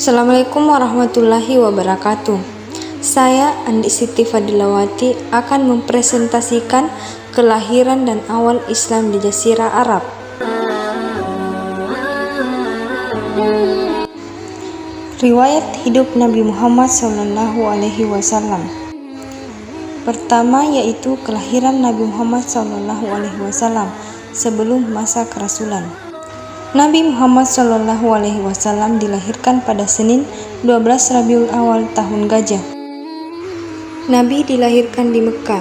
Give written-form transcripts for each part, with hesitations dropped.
Assalamualaikum warahmatullahi wabarakatuh. Saya Andi Siti Fadilawati akan mempresentasikan kelahiran dan awal Islam di Jazirah Arab. Riwayat hidup Nabi Muhammad SAW. Pertama yaitu kelahiran Nabi Muhammad SAW sebelum masa kerasulan. Nabi Muhammad SAW dilahirkan pada Senin 12 Rabiul Awal tahun Gajah. Nabi dilahirkan di Mekah,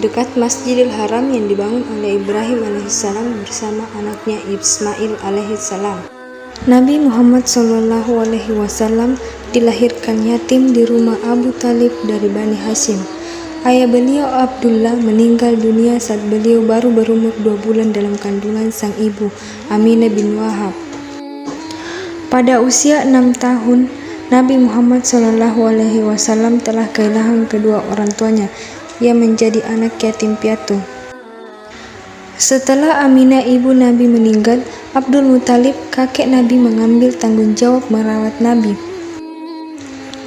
dekat Masjidil Haram yang dibangun oleh Ibrahim alaihissalam bersama anaknya Ismail alaihissalam. Nabi Muhammad SAW dilahirkan yatim di rumah Abu Talib dari Bani Hashim. Ayah beliau Abdullah meninggal dunia saat beliau baru berumur 2 bulan dalam kandungan sang ibu Aminah bin Wahab. Pada usia 6 tahun, Nabi Muhammad SAW telah kehilangan kedua orang tuanya. Ia menjadi anak yatim piatu. Setelah Aminah ibu Nabi meninggal, Abdul Muthalib kakek Nabi mengambil tanggung jawab merawat Nabi.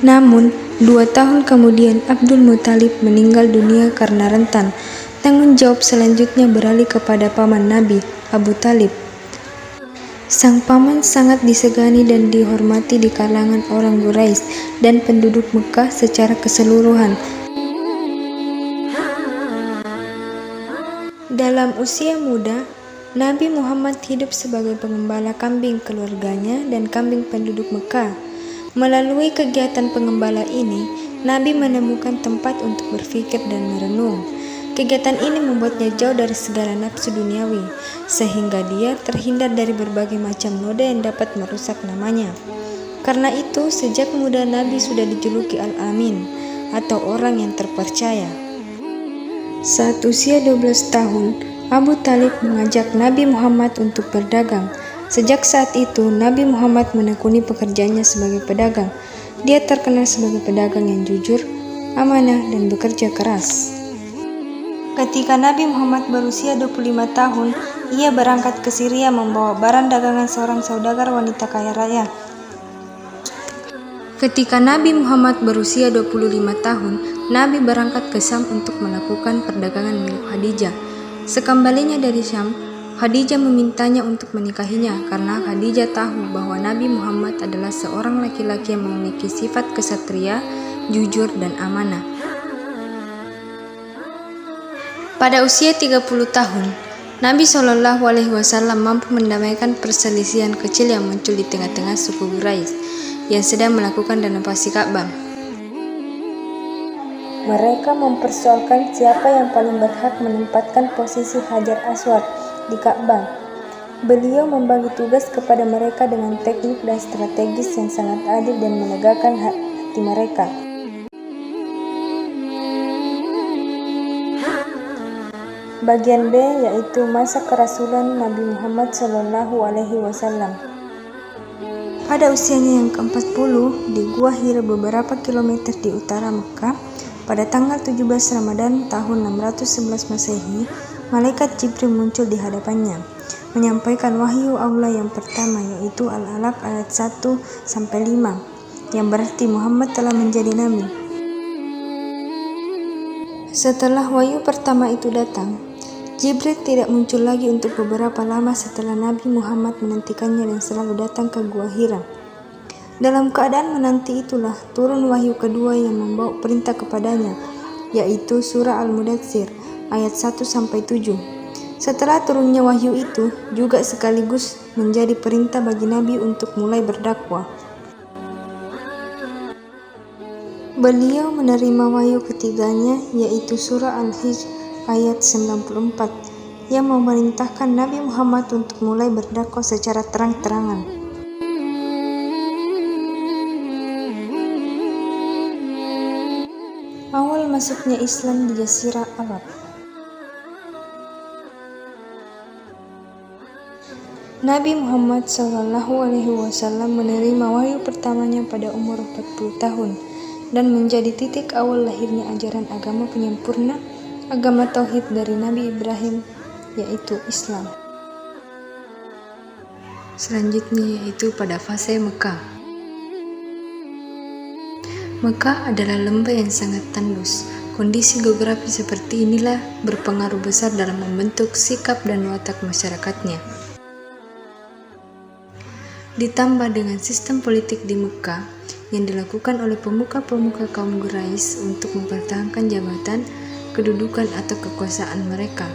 Namun, 2 tahun kemudian Abdul Muthalib meninggal dunia karena rentan. Tanggung jawab selanjutnya beralih kepada paman Nabi, Abu Talib. Sang paman sangat disegani dan dihormati di kalangan orang Quraisy dan penduduk Mekah secara keseluruhan. Dalam usia muda, Nabi Muhammad hidup sebagai pengembala kambing keluarganya dan kambing penduduk Mekah. Melalui kegiatan pengembala ini, Nabi menemukan tempat untuk berpikir dan merenung. Kegiatan ini membuatnya jauh dari segala nafsu duniawi, sehingga dia terhindar dari berbagai macam noda yang dapat merusak namanya. Karena itu, sejak muda Nabi sudah dijuluki Al-Amin, atau orang yang terpercaya. Saat usia 12 tahun, Abu Talib mengajak Nabi Muhammad untuk berdagang. Sejak saat itu, Nabi Muhammad menekuni pekerjaannya sebagai pedagang. Dia terkenal sebagai pedagang yang jujur, amanah, dan bekerja keras. Ketika Nabi Muhammad berusia 25 tahun, ia berangkat ke Syria membawa barang dagangan seorang saudagar wanita kaya raya. Ketika Nabi Muhammad berusia 25 tahun, Nabi berangkat ke Syam untuk melakukan perdagangan milik Khadijah. Sekembalinya dari Syam, Khadijah memintanya untuk menikahinya karena Khadijah tahu bahwa Nabi Muhammad adalah seorang laki-laki yang memiliki sifat kesatria, jujur, dan amanah. Pada usia 30 tahun, Nabi SAW mampu mendamaikan perselisihan kecil yang muncul di tengah-tengah suku Quraisy yang sedang melakukan renovasi Ka'bah. Mereka mempersoalkan siapa yang paling berhak menempatkan posisi Hajar Aswad di Ka'bah. Beliau membagi tugas kepada mereka dengan teknik dan strategis yang sangat adil dan melegakan hati mereka. Bagian B yaitu masa kerasulan Nabi Muhammad SAW. Pada usianya yang ke-40 di Gua Hira beberapa kilometer di utara Mekah, pada tanggal 17 Ramadan tahun 611 Masehi, Malaikat Jibril muncul di hadapannya, menyampaikan wahyu Allah yang pertama yaitu Al-Alaq ayat 1-5, yang berarti Muhammad telah menjadi Nabi. Setelah wahyu pertama itu datang, Jibril tidak muncul lagi untuk beberapa lama setelah Nabi Muhammad menantikannya dan selalu datang ke Gua Hira. Dalam keadaan menanti itulah turun wahyu kedua yang membawa perintah kepadanya, yaitu surah Al-Mudaththir ayat 1-7. Setelah turunnya wahyu itu juga sekaligus menjadi perintah bagi Nabi untuk mulai berdakwah. Beliau menerima wahyu ketiganya yaitu surah Al-Hijr ayat 94 yang memerintahkan Nabi Muhammad untuk mulai berdakwah secara terang-terangan. Awal masuknya Islam di Jazirah Arab. Nabi Muhammad SAW menerima wahyu pertamanya pada umur 40 tahun dan menjadi titik awal lahirnya ajaran agama penyempurna, agama tauhid dari Nabi Ibrahim, yaitu Islam. Selanjutnya yaitu pada fase Mekah. Mekah adalah lembah yang sangat tandus. Kondisi geografi seperti inilah berpengaruh besar dalam membentuk sikap dan watak masyarakatnya. Ditambah dengan sistem politik di Mekah yang dilakukan oleh pemuka-pemuka kaum Quraisy untuk mempertahankan jabatan, kedudukan atau kekuasaan mereka.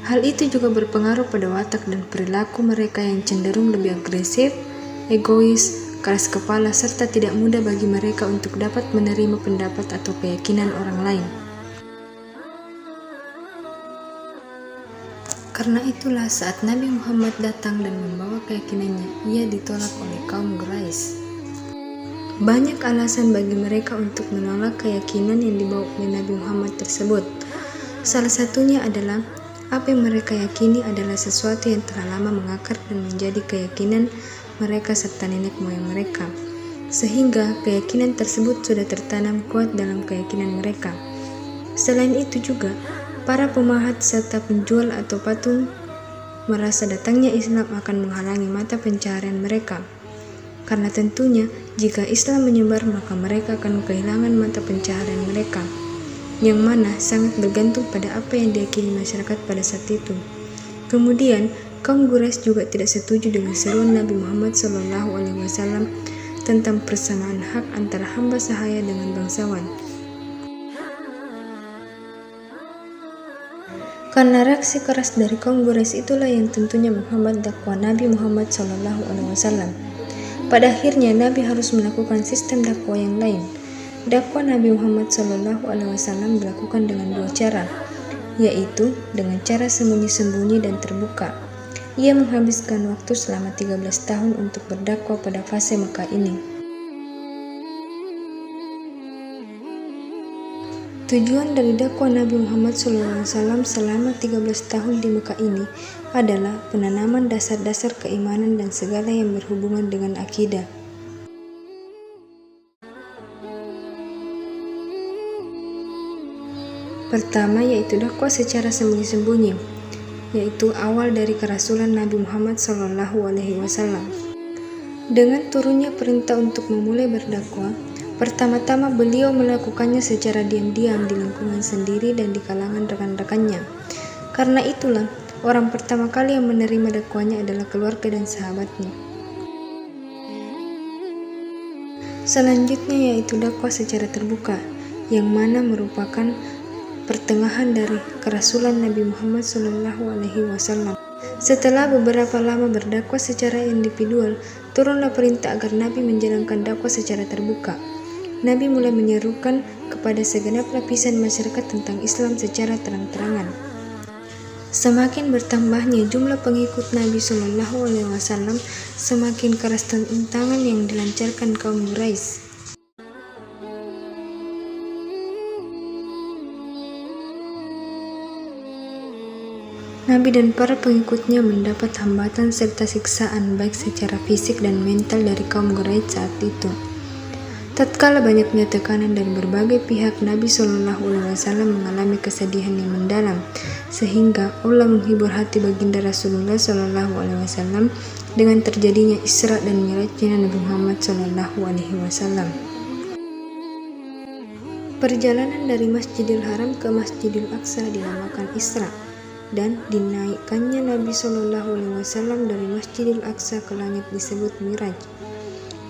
Hal itu juga berpengaruh pada watak dan perilaku mereka yang cenderung lebih agresif, egois, keras kepala, serta tidak mudah bagi mereka untuk dapat menerima pendapat atau keyakinan orang lain. Karena itulah saat Nabi Muhammad datang dan membawa keyakinannya, ia ditolak oleh kaum Quraisy. Banyak alasan bagi mereka untuk menolak keyakinan yang dibawa oleh Nabi Muhammad tersebut. Salah satunya adalah apa yang mereka yakini adalah sesuatu yang telah lama mengakar dan menjadi keyakinan mereka serta nenek moyang mereka, sehingga keyakinan tersebut sudah tertanam kuat dalam keyakinan mereka. Selain itu juga, para pemahat serta penjual atau patung merasa datangnya Islam akan menghalangi mata pencaharian mereka, karena tentunya jika Islam menyebar maka mereka akan kehilangan mata pencaharian mereka, yang mana sangat bergantung pada apa yang diyakini masyarakat pada saat itu. Kemudian, kaum Quraisy juga tidak setuju dengan seruan Nabi Muhammad SAW tentang persamaan hak antara hamba sahaya dengan bangsawan. Karena reaksi keras dari kaum Quraisy itulah yang tentunya menghambat dakwah Nabi Muhammad SAW. Pada akhirnya Nabi harus melakukan sistem dakwah yang lain. Dakwah Nabi Muhammad SAW dilakukan dengan dua cara, yaitu dengan cara sembunyi-sembunyi dan terbuka. Ia menghabiskan waktu selama 13 tahun untuk berdakwah pada fase Mekah ini. Tujuan dari dakwah Nabi Muhammad SAW selama 13 tahun di Mekah ini adalah penanaman dasar-dasar keimanan dan segala yang berhubungan dengan akidah. Pertama yaitu dakwah secara sembunyi-sembunyi, yaitu awal dari kerasulan Nabi Muhammad SAW. Dengan turunnya perintah untuk memulai berdakwah, pertama-tama beliau melakukannya secara diam-diam di lingkungan sendiri dan di kalangan rekan-rekannya. Karena itulah, orang pertama kali yang menerima dakwahnya adalah keluarga dan sahabatnya. Selanjutnya yaitu dakwah secara terbuka, yang mana merupakan pertengahan dari kerasulan Nabi Muhammad SAW. Setelah beberapa lama berdakwah secara individual, turunlah perintah agar Nabi menjalankan dakwah secara terbuka. Nabi mulai menyerukan kepada segenap lapisan masyarakat tentang Islam secara terang-terangan. Semakin bertambahnya jumlah pengikut Nabi SAW, semakin keras tantangan yang dilancarkan kaum Quraisy. Nabi dan para pengikutnya mendapat hambatan serta siksaan baik secara fisik dan mental dari kaum Quraisy saat itu. Tatkala banyaknya tekanan dari berbagai pihak, Nabi SAW mengalami kesedihan yang mendalam, sehingga Allah menghibur hati baginda Rasulullah SAW dengan terjadinya Isra dan Mi'rajnya Nabi Muhammad SAW. Perjalanan dari Masjidil Haram ke Masjidil Aqsa dinamakan Isra, dan dinaikkannya Nabi SAW dari Masjidil Aqsa ke langit disebut Mi'raj.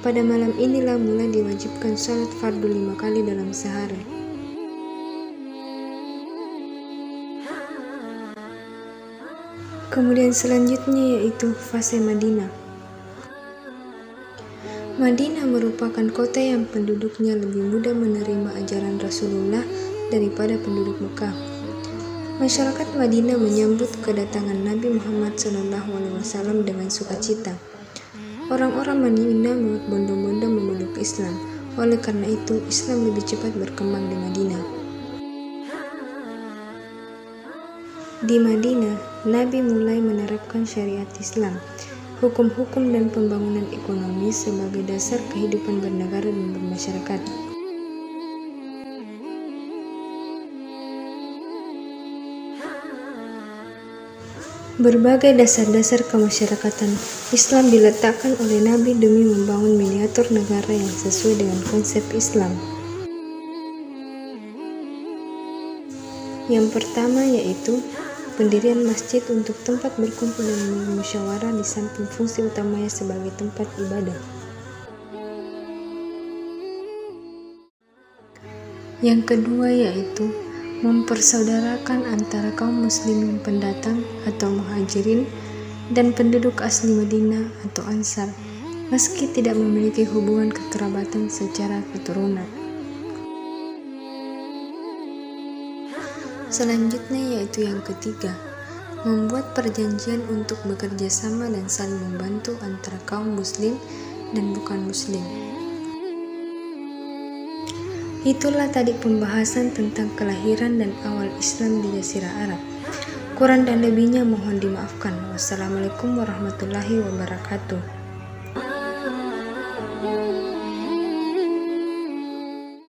Pada malam inilah mulai diwajibkan salat fardu 5 kali dalam sehari. Kemudian selanjutnya yaitu fase Madinah. Madinah merupakan kota yang penduduknya lebih mudah menerima ajaran Rasulullah daripada penduduk Mekah. Masyarakat Madinah menyambut kedatangan Nabi Muhammad SAW dengan sukacita. Orang-orang Madinah berbondong-bondong memeluk Islam. Oleh karena itu, Islam lebih cepat berkembang di Madinah. Di Madinah, Nabi mulai menerapkan syariat Islam, hukum-hukum dan pembangunan ekonomi sebagai dasar kehidupan bernegara dan bermasyarakat. Berbagai dasar-dasar kemasyarakatan Islam diletakkan oleh Nabi demi membangun miniatur negara yang sesuai dengan konsep Islam. Yang pertama yaitu pendirian masjid untuk tempat berkumpul dan bermusyawarah di samping fungsi utamanya sebagai tempat ibadah. Yang kedua yaitu mempersaudarakan antara kaum muslimin pendatang atau muhajirin dan penduduk asli Madinah atau Ansar, meski tidak memiliki hubungan kekerabatan secara keturunan. Selanjutnya yaitu yang ketiga, membuat perjanjian untuk bekerja sama dan saling membantu antara kaum muslim dan bukan muslim. Itulah tadi pembahasan tentang kelahiran dan awal Islam di Jazirah Arab. Kurang dan lebihnya mohon dimaafkan. Wassalamualaikum warahmatullahi wabarakatuh.